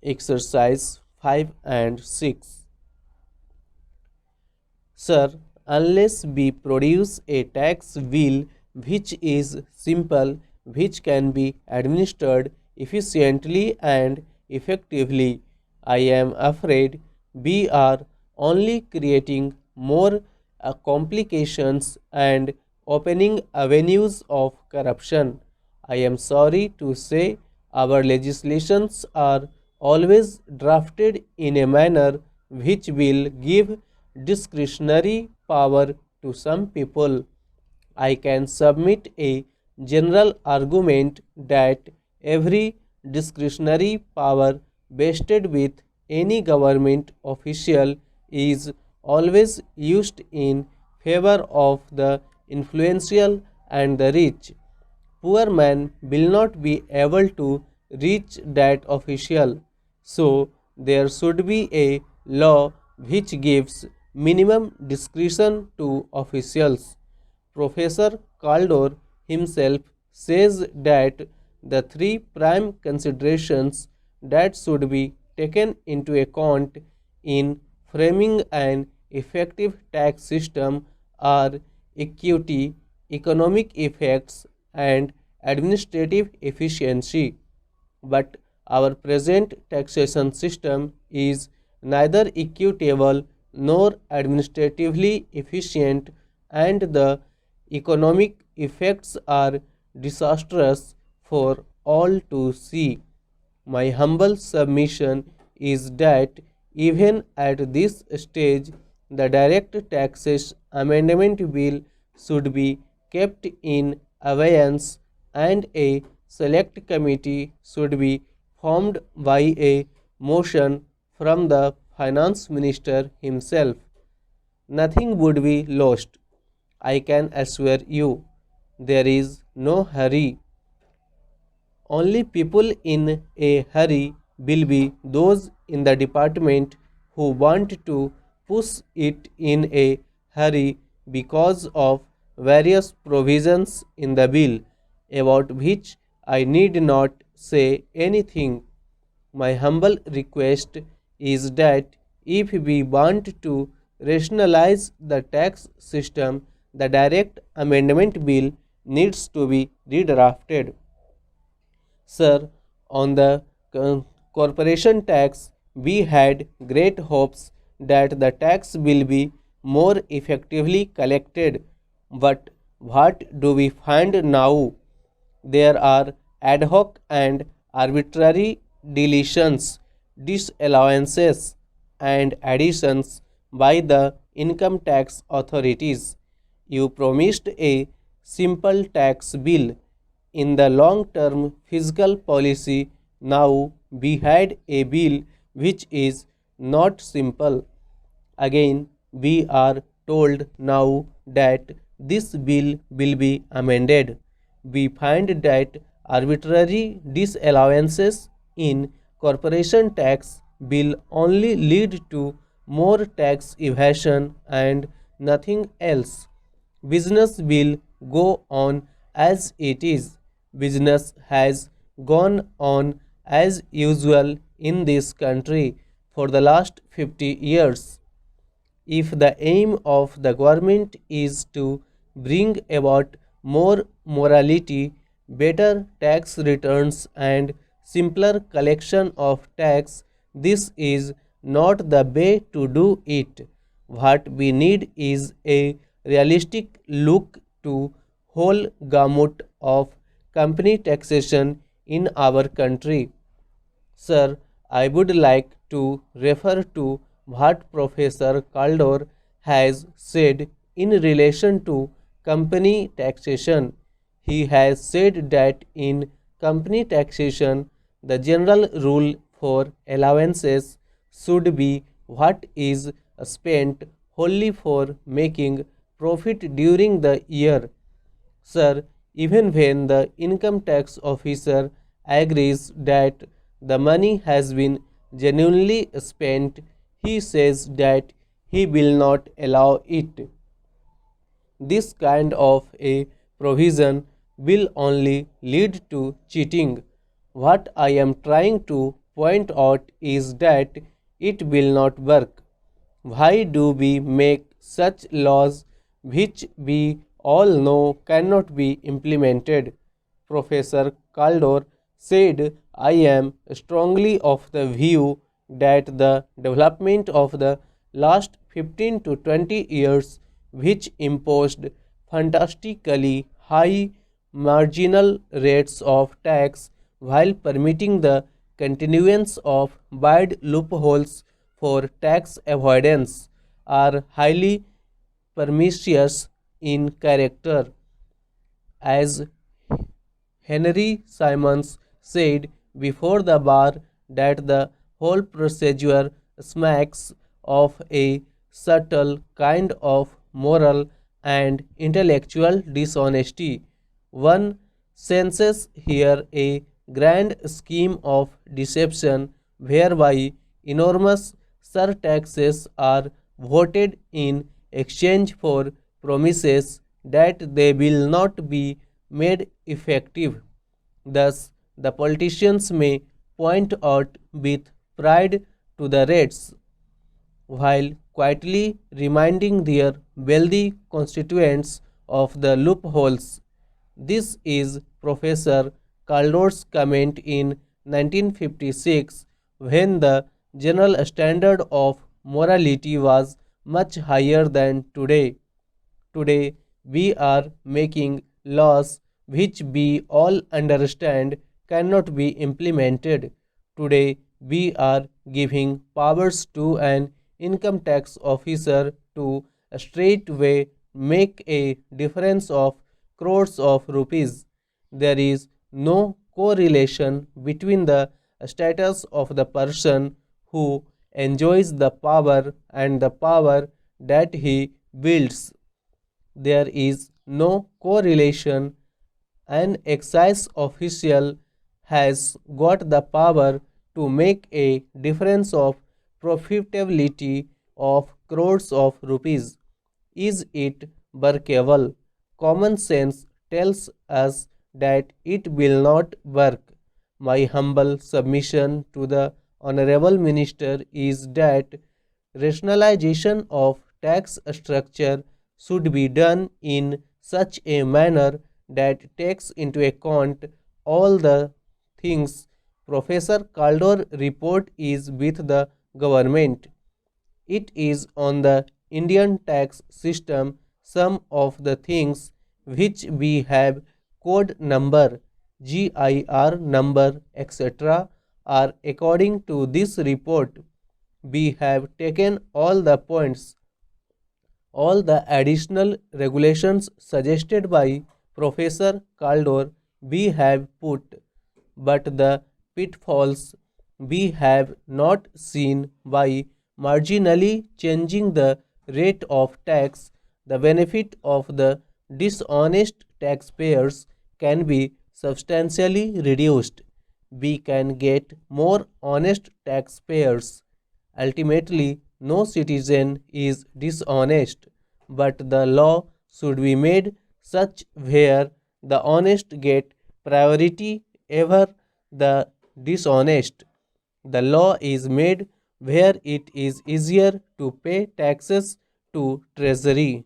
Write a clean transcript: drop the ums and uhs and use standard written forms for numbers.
Exercise 5 and 6. Sir, unless we produce a tax bill which is simple, which can be administered efficiently and effectively, I am afraid we are only creating more complications and opening avenues of corruption. I am sorry to say our legislations are always drafted in a manner which will give discretionary power to some people. I can submit a general argument that every discretionary power vested with any government official is always used in favor of the influential and the rich. Poor man will not be able to reach that official. So there should be a law which gives minimum discretion to officials. Professor Caldor himself says that the three prime considerations that should be taken into account in framing an effective tax system are equity, economic effects, and administrative efficiency. But our present taxation system is neither equitable nor administratively efficient, and the economic effects are disastrous for all to see. My humble submission is that even at this stage, the direct taxes amendment bill should be kept in abeyance, and a select committee should be formed by a motion from the finance minister himself. Nothing would be lost. I can assure you, there is no hurry. Only people in a hurry will be those in the department who want to push it in a hurry because of various provisions in the bill about which I need not say anything. My humble request is that if we want to rationalize the tax system, the direct amendment bill needs to be redrafted. Sir, on the corporation tax, we had great hopes that the tax will be more effectively collected. But what do we find now? There are ad hoc and arbitrary deletions, disallowances, and additions by the income tax authorities. You promised a simple tax bill. In the long term fiscal policy, now we had a bill which is not simple. Again, we are told now that this bill will be amended. We find that arbitrary disallowances in corporation tax will only lead to more tax evasion and nothing else. Business will go on as it is. Business has gone on as usual in this country for the last 50 years. If the aim of the government is to bring about more morality, better tax returns, and simpler collection of tax, this is not the way to do it. What we need is a realistic look to whole gamut of company taxation in our country. Sir, I would like to refer to what Professor Caldor has said in relation to company taxation. He has said that in company taxation, the general rule for allowances should be what is spent wholly for making profit during the year. Sir, even when the income tax officer agrees that the money has been genuinely spent, he says that he will not allow it. This kind of a provision will only lead to cheating. What I am trying to point out is that it will not work. Why do we make such laws which we all know cannot be implemented? Professor Caldor said, I am strongly of the view that the development of the last 15 to 20 years, which imposed fantastically high marginal rates of tax while permitting the continuance of wide loopholes for tax avoidance, are highly pernicious in character. As Henry Simons said before the bar, that the whole procedure smacks of a subtle kind of moral and intellectual dishonesty. One senses here a grand scheme of deception whereby enormous surtaxes are voted in exchange for promises that they will not be made effective. Thus, the politicians may point out with pride to the rates while quietly reminding their wealthy constituents of the loopholes. This is Professor Caldor's comment in 1956 when the general standard of morality was much higher than today. Today, we are making laws which we all understand cannot be implemented. Today, we are giving powers to an income tax officer to straightway make a difference of crores of rupees. There is no correlation between the status of the person who enjoys the power and the power that he wields. There is no correlation. An excise official has got the power to make a difference of profitability of crores of rupees. Is it workable? Common sense tells us that it will not work. My humble submission to the Honorable Minister is that rationalization of tax structure should be done in such a manner that takes into account all the things. Professor Caldor report is with the government. It is on the Indian tax system. Some of the things which we have code number, GIR number, etc., are according to this report. We have taken all the points, all the additional regulations suggested by Professor Caldor we have put, but the pitfalls we have not seen. By marginally changing the rate of tax, the benefit of the dishonest taxpayers can be substantially reduced. We can get more honest taxpayers. Ultimately, no citizen is dishonest, but the law should be made such where the honest get priority over the dishonest. The law is made where it is easier to pay taxes to treasury.